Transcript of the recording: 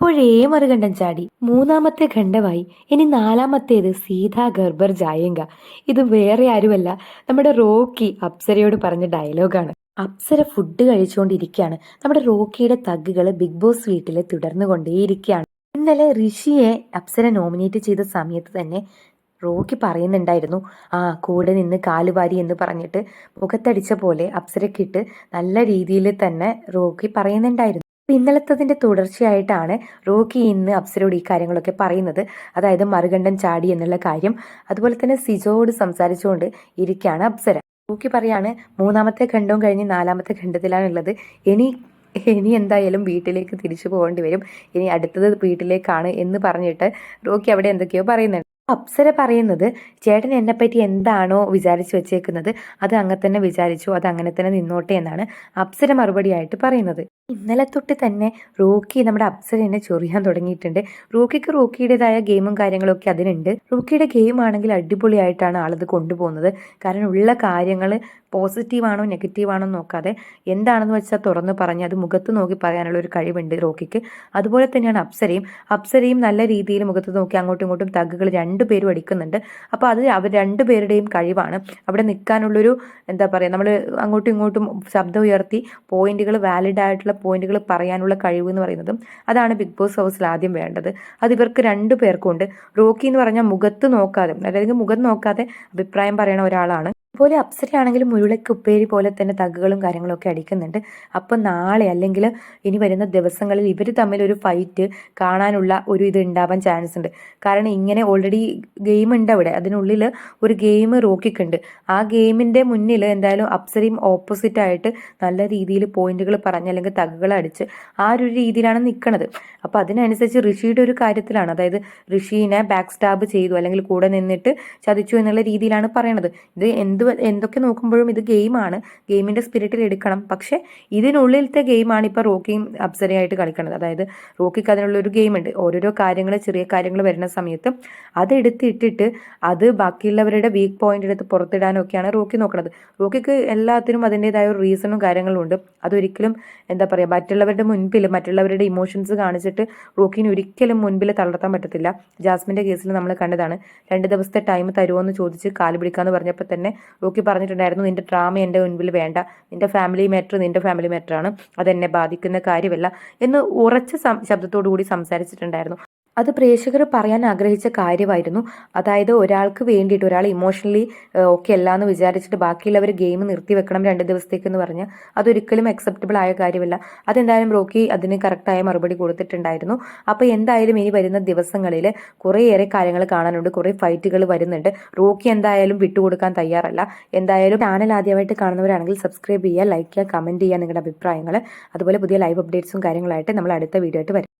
അപ്പോഴേ മറുകണ്ഠൻ ചാടി. മൂന്നാമത്തെ ഖണ്ഡമായി. ഇനി നാലാമത്തേത് സീതാ ഗർഭർ ജായേങ്ക. ഇത് വേറെ ആരുമല്ല, നമ്മുടെ റോക്കി അപ്സരയോട് പറഞ്ഞ ഡയലോഗാണ്. അപ്സര ഫുഡ് കഴിച്ചുകൊണ്ടിരിക്കുകയാണ്. നമ്മുടെ റോക്കിയുടെ തഗ്ഗുകൾ ബിഗ് ബോസ് വീട്ടിൽ തുടർന്നു കൊണ്ടേയിരിക്കുകയാണ്. ഇന്നലെ ഋഷിയെ അപ്സര നോമിനേറ്റ് ചെയ്ത സമയത്ത് തന്നെ റോക്കി പറയുന്നുണ്ടായിരുന്നു, കൂടെ നിന്ന് കാലുവാരി എന്ന് പറഞ്ഞിട്ട് മുഖത്തടിച്ച പോലെ അപ്സരക്കിട്ട് നല്ല രീതിയിൽ തന്നെ റോക്കി പറയുന്നുണ്ടായിരുന്നു. ഇന്നലത്തതിന്റെ തുടർച്ചയായിട്ടാണ് റോക്കി ഇന്ന് അപ്സരയോട് ഈ കാര്യങ്ങളൊക്കെ പറയുന്നത്. അതായത് മറുകണ്ഠൻ ചാടി എന്നുള്ള കാര്യം. അതുപോലെ തന്നെ സിജോയോട് സംസാരിച്ചുകൊണ്ട് ഇരിക്കുകയാണ് അപ്സര. റോക്കി പറയാണ്, മൂന്നാമത്തെ ഖണ്ഡവും കഴിഞ്ഞ് നാലാമത്തെ ഖണ്ഡത്തിലാണുള്ളത്. ഇനി ഇനി എന്തായാലും വീട്ടിലേക്ക് തിരിച്ചു പോകേണ്ടി വരും. ഇനി അടുത്തത് വീട്ടിലേക്കാണ് എന്ന് പറഞ്ഞിട്ട് റോക്കി അവിടെ എന്തൊക്കെയോ പറയുന്നുണ്ട്. അപ്സര പറയുന്നത്, ചേട്ടൻ എന്നെപ്പറ്റി എന്താണോ വിചാരിച്ചു വെച്ചേക്കുന്നത് അത് അങ്ങനെ തന്നെ വിചാരിച്ചു, അത് അങ്ങനെ തന്നെ നിന്നോട്ടെ എന്നാണ് അപ്സര മറുപടിയായിട്ട് പറയുന്നത്. ഇന്നലെ തൊട്ട് തന്നെ റോക്കി നമ്മുടെ അപ്സരനെ ചൊറിയാൻ തുടങ്ങിയിട്ടുണ്ട്. റോക്കിക്ക് റോക്കിയുടേതായ ഗെയിമും കാര്യങ്ങളൊക്കെ അതിനുണ്ട്. റോക്കിയുടെ ഗെയിം ആണെങ്കിൽ അടിപൊളിയായിട്ടാണ് ആളത് കൊണ്ടുപോകുന്നത്. കാരണം ഉള്ള കാര്യങ്ങൾ പോസിറ്റീവാണോ നെഗറ്റീവാണോ നോക്കാതെ എന്താണെന്ന് വെച്ചാൽ തുറന്നു പറഞ്ഞ് അത് മുഖത്ത് നോക്കി പറയാനുള്ള ഒരു കഴിവുണ്ട് റോക്കിക്ക്. അതുപോലെ തന്നെയാണ് അപ്സരയും നല്ല രീതിയിൽ മുഖത്ത് നോക്കി അങ്ങോട്ടും ഇങ്ങോട്ടും തഗ്ഗുകൾ രണ്ടുപേരും അടിക്കുന്നുണ്ട്. അപ്പോൾ അത് അവർ രണ്ടുപേരുടെയും കഴിവാണ്. അവിടെ നിൽക്കാനുള്ളൊരു എന്താ പറയുക, നമ്മൾ അങ്ങോട്ടും ഇങ്ങോട്ടും ശബ്ദം ഉയർത്തി പോയിന്റുകൾ, വാലിഡ് ആയിട്ടുള്ള പോയിന്റുകൾ പറയാനുള്ള കഴിവ് എന്ന് പറയുന്നതും അതാണ് ബിഗ് ബോസ് ഹൗസിൽ ആദ്യം വേണ്ടത്. അത് ഇവർക്ക് രണ്ടു പേർക്കും ഉണ്ട്. റോക്കി എന്ന് പറഞ്ഞാൽ മുഖത്ത് നോക്കാതെ, അല്ലെങ്കിൽ മുഖം നോക്കാതെ അഭിപ്രായം പറയണ ഒരാളാണ്. അതുപോലെ അപ്സരയാണെങ്കിലും മുരുളയ്ക്ക് ഉപ്പേരി പോലെ തന്നെ തഗ്ഗുകളും കാര്യങ്ങളൊക്കെ അടിക്കുന്നുണ്ട്. അപ്പം നാളെ അല്ലെങ്കിൽ ഇനി വരുന്ന ദിവസങ്ങളിൽ ഇവർ തമ്മിൽ ഒരു ഫൈറ്റ് കാണാനുള്ള ഒരു ഇത് ഉണ്ടാവാൻ ചാൻസ് ഉണ്ട്. കാരണം ഇങ്ങനെ ഓൾറെഡി ഗെയിം ഉണ്ട് അവിടെ, അതിനുള്ളിൽ ഒരു ഗെയിം റോക്കിക്കുണ്ട്. ആ ഗെയിമിൻ്റെ മുന്നിൽ എന്തായാലും അപ്സരയും ഓപ്പോസിറ്റ് ആയിട്ട് നല്ല രീതിയിൽ പോയിന്റുകൾ പറഞ്ഞ് അല്ലെങ്കിൽ തഗ്ഗുകൾ അടിച്ച് ആ ഒരു രീതിയിലാണ് നിൽക്കുന്നത്. അപ്പോൾ അതിനനുസരിച്ച് ഋഷിയുടെ ഒരു കാര്യത്തിലാണ്, അതായത് ഋഷീനെ ബാക്ക് സ്റ്റാബ് ചെയ്തു അല്ലെങ്കിൽ കൂടെ നിന്നിട്ട് ചതിച്ചു എന്നുള്ള രീതിയിലാണ് പറയണത്. ഇത് എന്തൊക്കെ നോക്കുമ്പോഴും ഇത് ഗെയിമാണ്, ഗെയിമിന്റെ സ്പിരിറ്റിൽ എടുക്കണം. പക്ഷെ ഇതിനുള്ളിലത്തെ ഗെയിമാണ് ഇപ്പൊ റോക്കിയും അപ്സരയായിട്ട് കളിക്കുന്നത്. അതായത് റോക്കിക്ക് അതിനുള്ള ഒരു ഗെയിം ഉണ്ട്. ഓരോരോ കാര്യങ്ങൾ, ചെറിയ കാര്യങ്ങൾ വരുന്ന സമയത്ത് അത് എടുത്തിട്ടിട്ട് അത് ബാക്കിയുള്ളവരുടെ വീക്ക് പോയിന്റ് എടുത്ത് പുറത്തിടാനൊക്കെയാണ് റോക്കി നോക്കുന്നത്. റോക്കിക്ക് എല്ലാത്തിനും അതിൻ്റെതായ ഒരു റീസണും കാര്യങ്ങളും ഉണ്ട്. അതൊരിക്കലും എന്താ പറയുക, മറ്റുള്ളവരുടെ മുൻപിൽ മറ്റുള്ളവരുടെ ഇമോഷൻസ് കാണിച്ചിട്ട് റോക്കിന് ഒരിക്കലും മുൻപിൽ തളർത്താൻ പറ്റത്തില്ല. ജാസ്മിന്റെ കേസിൽ നമ്മൾ കണ്ടതാണ്. 2 ദിവസത്തെ ടൈം തരുമോ എന്ന് ചോദിച്ച് കാല് പിടിക്കാന്ന് പറഞ്ഞപ്പോൾ തന്നെ റോക്കി പറഞ്ഞിട്ടുണ്ടായിരുന്നു, നിന്റെ ഡ്രാമ എൻ്റെ മുൻപിൽ വേണ്ട, നിന്റെ ഫാമിലി മാറ്റർ ആണ്, അതെന്നെ ബാധിക്കുന്ന കാര്യമല്ല എന്ന് ഉറച്ച ശബ്ദത്തോടു കൂടി സംസാരിച്ചിട്ടുണ്ടായിരുന്നു. അത് പ്രേക്ഷകർ പറയാൻ ആഗ്രഹിച്ച കാര്യമായിരുന്നു. അതായത് ഒരാൾക്ക് വേണ്ടിയിട്ട്, ഒരാൾ ഇമോഷണലി ഓക്കെ അല്ല എന്ന് വിചാരിച്ചിട്ട് ബാക്കിയുള്ളവർ ഗെയിം നിർത്തിവെക്കണം 2 ദിവസത്തേക്ക് എന്ന് പറഞ്ഞാൽ അതൊരിക്കലും അക്സെപ്റ്റബിൾ ആയ കാര്യമല്ല. അതെന്തായാലും റോക്കി അതിന് കറക്റ്റായ മറുപടി കൊടുത്തിട്ടുണ്ടായിരുന്നു. അപ്പോൾ എന്തായാലും ഇനി വരുന്ന ദിവസങ്ങളിൽ കുറേയേറെ കാര്യങ്ങൾ കാണാനുണ്ട്, കുറേ ഫൈറ്റുകൾ വരുന്നുണ്ട്. റോക്കി എന്തായാലും വിട്ടുകൊടുക്കാൻ തയ്യാറല്ല. എന്തായാലും ചാനൽ ആദ്യമായിട്ട് കാണുന്നവരാണെങ്കിൽ സബ്സ്ക്രൈബ് ചെയ്യുക, ലൈക്ക് ചെയ്യുക, കമൻറ്റ് ചെയ്യുക നിങ്ങളുടെ അഭിപ്രായങ്ങൾ. അതുപോലെ പുതിയ ലൈവ് അപ്ഡേറ്റ്സും കാര്യങ്ങളായിട്ട് നമ്മൾ അടുത്ത വീഡിയോ ആയിട്ട് വരും.